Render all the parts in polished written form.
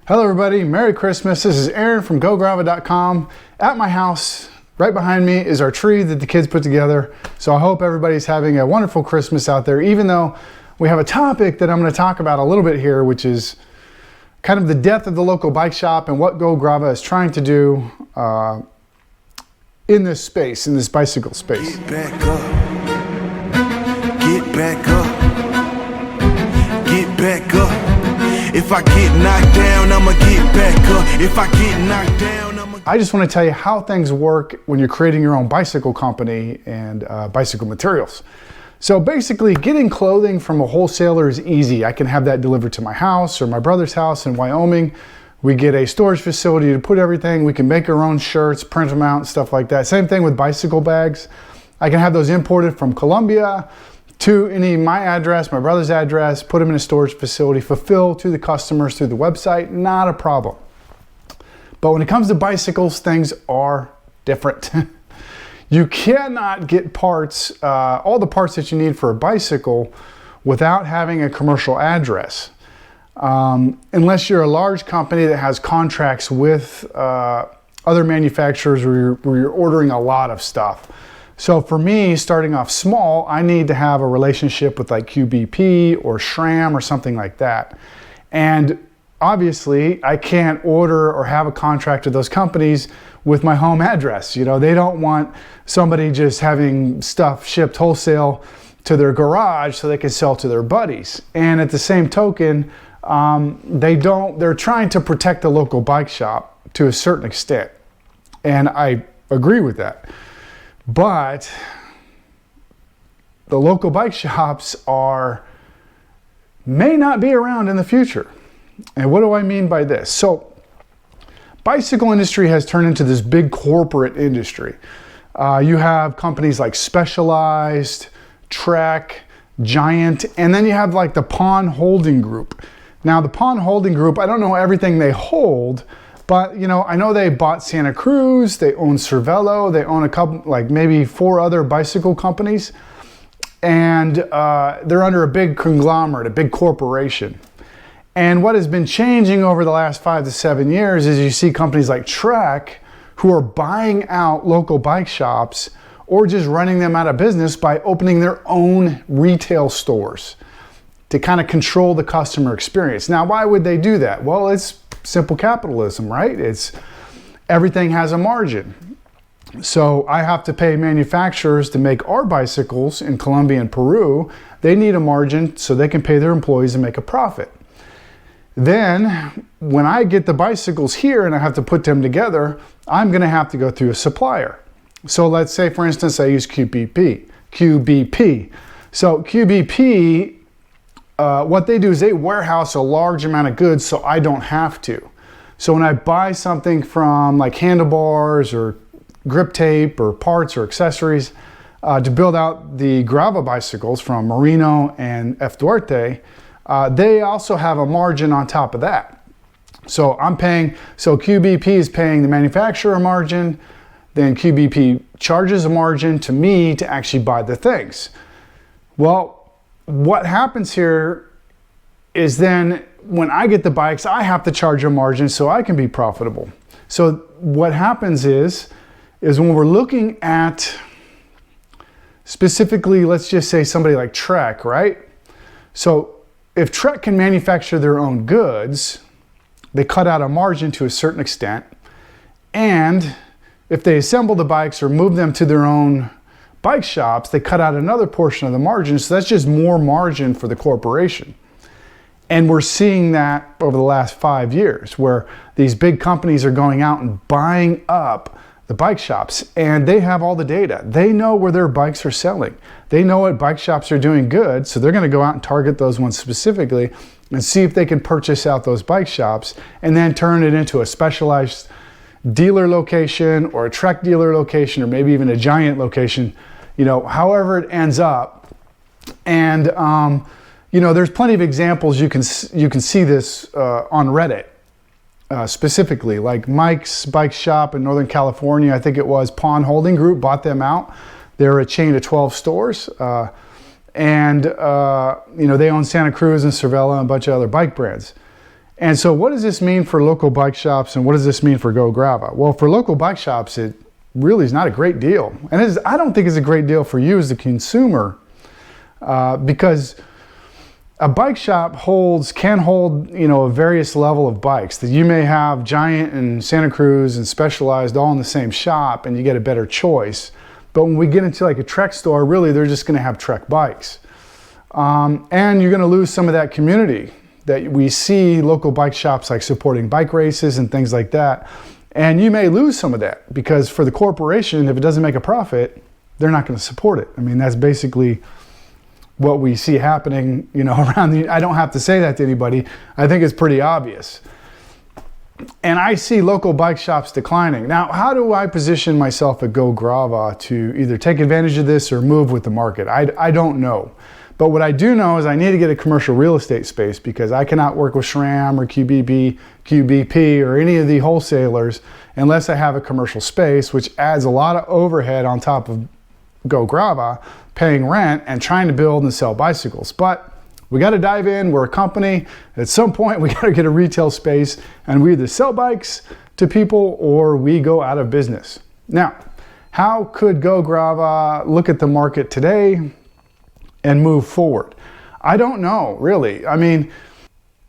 Hello everybody, Merry Christmas. This is Aaron from GoGrava.com. At my house, right behind me, is our tree that the kids put together. So I hope everybody's having a wonderful Christmas out there, even though we have a topic that I'm going to talk about a little bit here, which is kind of the death of the local bike shop and what Go Grava is trying to do in this space, in this bicycle space. Get back up. Get back up. Get back up. If I get knocked down, I'ma get back up. If I get knocked down, I just want to tell you how things work when you're creating your own bicycle company and bicycle materials. So basically, getting clothing from a wholesaler is easy. I can have that delivered to my house or my brother's house in Wyoming. We get a storage facility to put everything. We can make our own shirts, print them out, stuff like that. Same thing with bicycle bags. I can have those imported from Colombia to my address, my brother's address, put them in a storage facility, fulfill to the customers through the website, not a problem. But when it comes to bicycles, things are different. You cannot get parts, all the parts that you need for a bicycle without having a commercial address. Unless you're a large company that has contracts with other manufacturers where you're ordering a lot of stuff. So for me, starting off small, I need to have a relationship with like QBP or SRAM or something like that. And obviously, I can't order or have a contract with those companies with my home address. You know, they don't want somebody just having stuff shipped wholesale to their garage so they can sell to their buddies. And at the same token, they're trying to protect the local bike shop to a certain extent. And I agree with that. But the local bike shops may not be around in the future. And what do I mean by this? So, bicycle industry has turned into this big corporate industry. You have companies like Specialized, Trek, Giant, and then you have like the Pon Holding Group. Now, the Pon Holding Group, I don't know everything they hold, but you know, I know they bought Santa Cruz, they own Cervelo, they own a couple, like maybe 4 other bicycle companies, and they're under a big conglomerate, a big corporation. And what has been changing over the last 5 to 7 years is you see companies like Trek who are buying out local bike shops or just running them out of business by opening their own retail stores to kind of control the customer experience. Now, why would they do that? Well, it's simple capitalism, right? Everything has a margin. So I have to pay manufacturers to make our bicycles in Colombia and Peru. They need a margin so they can pay their employees and make a profit. Then when I get the bicycles here and I have to put them together, I'm going to have to go through a supplier. So let's say, for instance, I use QBP. So QBP, what they do is they warehouse a large amount of goods so I don't have to. So when I buy something from like handlebars or grip tape or parts or accessories to build out the Grava bicycles from Merino and F. Duarte, they also have a margin on top of that. So QBP is paying the manufacturer a margin, then QBP charges a margin to me to actually buy the things. Well, what happens here is then when I get the bikes, I have to charge a margin so I can be profitable. So what happens is when we're looking at specifically, let's just say somebody like Trek, right? So if Trek can manufacture their own goods, they cut out a margin to a certain extent. And if they assemble the bikes or move them to their own bike shops, they cut out another portion of the margin. So that's just more margin for the corporation. And we're seeing that over the last 5 years where these big companies are going out and buying up the bike shops, and they have all the data. They know where their bikes are selling. They know what bike shops are doing good, so they're going to go out and target those ones specifically and see if they can purchase out those bike shops and then turn it into a Specialized dealer location or a Trek dealer location or maybe even a Giant location, you know, however it ends up. And you know, there's plenty of examples. You can see this on Reddit. Specifically, like Mike's Bike Shop in Northern California, I think it was Pon Holding Group bought them out. They're a chain of 12 stores. And you know, they own Santa Cruz and Cervelo and a bunch of other bike brands. And so what does this mean for local bike shops, and what does this mean for Go Grava? Well, for local bike shops, it really is not a great deal. And I don't think it's a great deal for you as the consumer, because a bike shop can hold, a various level of bikes. That you may have Giant and Santa Cruz and Specialized all in the same shop, and you get a better choice. But when we get into like a Trek store, really they're just going to have Trek bikes, and you're going to lose some of that community that we see local bike shops like supporting bike races and things like that. And you may lose some of that because for the corporation, if it doesn't make a profit, they're not going to support it. I mean, that's basically what we see happening, around I don't have to say that to anybody. I think it's pretty obvious. And I see local bike shops declining. Now, how do I position myself at Go Grava to either take advantage of this or move with the market? I don't know. But what I do know is I need to get a commercial real estate space because I cannot work with SRAM or QBP or any of the wholesalers unless I have a commercial space, which adds a lot of overhead on top of Go Grava, paying rent and trying to build and sell bicycles. But we got to dive in. We're a company. At some point, we got to get a retail space, and we either sell bikes to people or we go out of business. Now, how could Go Grava look at the market today and move forward? I don't know, really. I mean,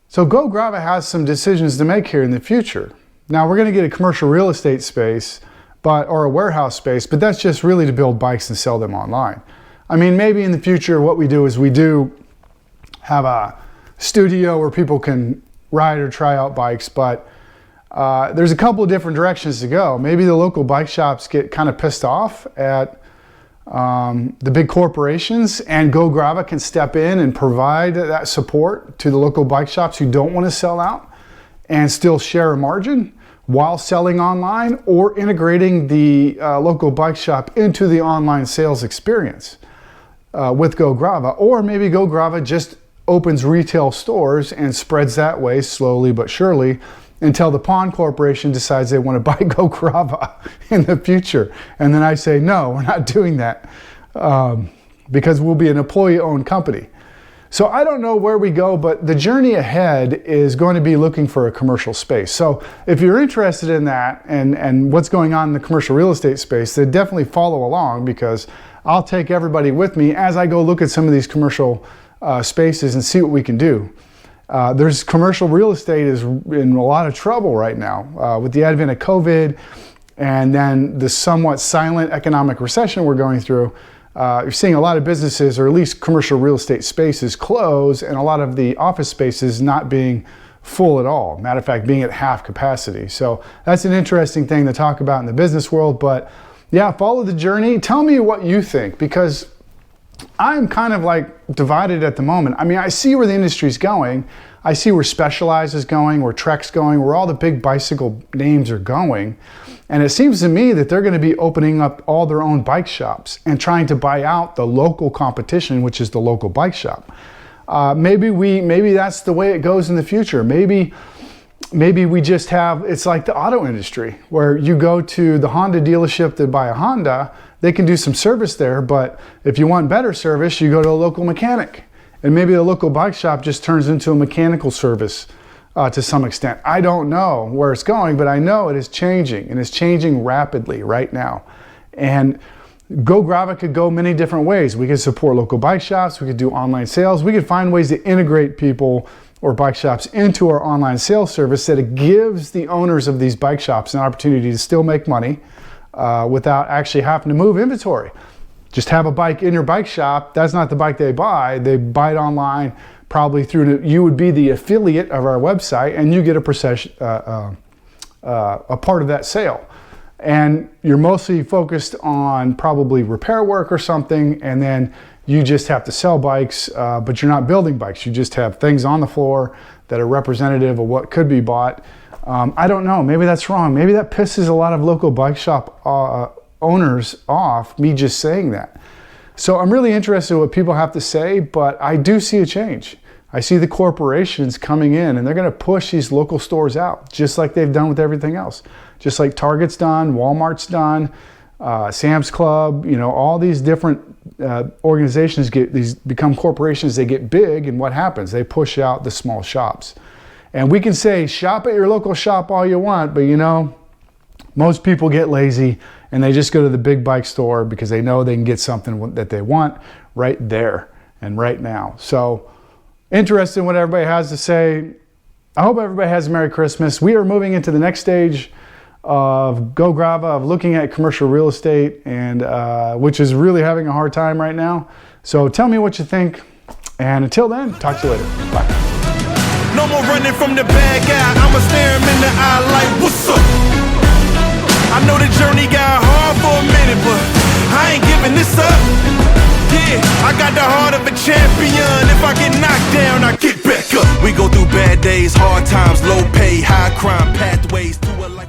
so Go Grava has some decisions to make here in the future. Now, we're going to get a commercial real estate space, or a warehouse space, but that's just really to build bikes and sell them online. I mean, maybe in the future, what we do is we do have a studio where people can ride or try out bikes, but there's a couple of different directions to go. Maybe the local bike shops get kind of pissed off at the big corporations, and Go Grava can step in and provide that support to the local bike shops who don't want to sell out and still share a margin while selling online, or integrating the local bike shop into the online sales experience with Go Grava. Or maybe Go Grava just opens retail stores and spreads that way slowly but surely until the Pon Corporation decides they want to buy Go Grava in the future. And then I say, no, we're not doing that because we'll be an employee-owned company. So I don't know where we go, but the journey ahead is going to be looking for a commercial space. So if you're interested in that and what's going on in the commercial real estate space, then definitely follow along, because I'll take everybody with me as I go look at some of these commercial spaces and see what we can do. There's commercial real estate is in a lot of trouble right now with the advent of COVID and then the somewhat silent economic recession we're going through. You're seeing a lot of businesses, or at least commercial real estate spaces, close, and a lot of the office spaces not being full at all. Matter of fact, being at half capacity. So that's an interesting thing to talk about in the business world. But yeah, follow the journey. Tell me what you think, because I'm kind of like divided at the moment. I mean, I see where the industry's going. I see where Specialized is going, where Trek's going, where all the big bicycle names are going. And it seems to me that they're going to be opening up all their own bike shops and trying to buy out the local competition, which is the local bike shop. Maybe that's the way it goes in the future. Maybe we just have, it's like the auto industry, where you go to the Honda dealership to buy a Honda. They can do some service there, but if you want better service, you go to a local mechanic. And maybe the local bike shop just turns into a mechanical service to some extent. I don't know where it's going, but I know it is changing, and it's changing rapidly right now. And Go Grava could go many different ways. We could support local bike shops. We could do online sales. We could find ways to integrate people or bike shops into our online sales service that it gives the owners of these bike shops an opportunity to still make money without actually having to move inventory. Just have a bike in your bike shop. That's not the bike they buy. They buy it online, probably you would be the affiliate of our website, and you get a part of that sale. And you're mostly focused on probably repair work or something, and then you just have to sell bikes, but you're not building bikes. You just have things on the floor that are representative of what could be bought. I don't know. Maybe that's wrong. Maybe that pisses a lot of local bike shop owners off, me just saying that. So I'm really interested in what people have to say, but I do see a change. I see the corporations coming in, and they're going to push these local stores out, just like they've done with everything else. Just like Target's done, Walmart's done, Sam's Club, all these different organizations become corporations. They get big, and what happens? They push out the small shops. And we can say shop at your local shop all you want, but you know, most people get lazy and they just go to the big bike store because they know they can get something that they want right there and right now. So interested in what everybody has to say. I hope everybody has a Merry Christmas. We are moving into the next stage of Go Grava, of looking at commercial real estate, and which is really having a hard time right now. So tell me what you think. And until then, talk to you later. Bye. No more running from the bad guy. I'ma stare him in the eye like, what's up? I know the journey got hard for a minute, but I ain't giving this up. Yeah, I got the heart of a champion. If I get knocked down, I get back up. We go through bad days, hard times, low pay, high crime pathways to a life.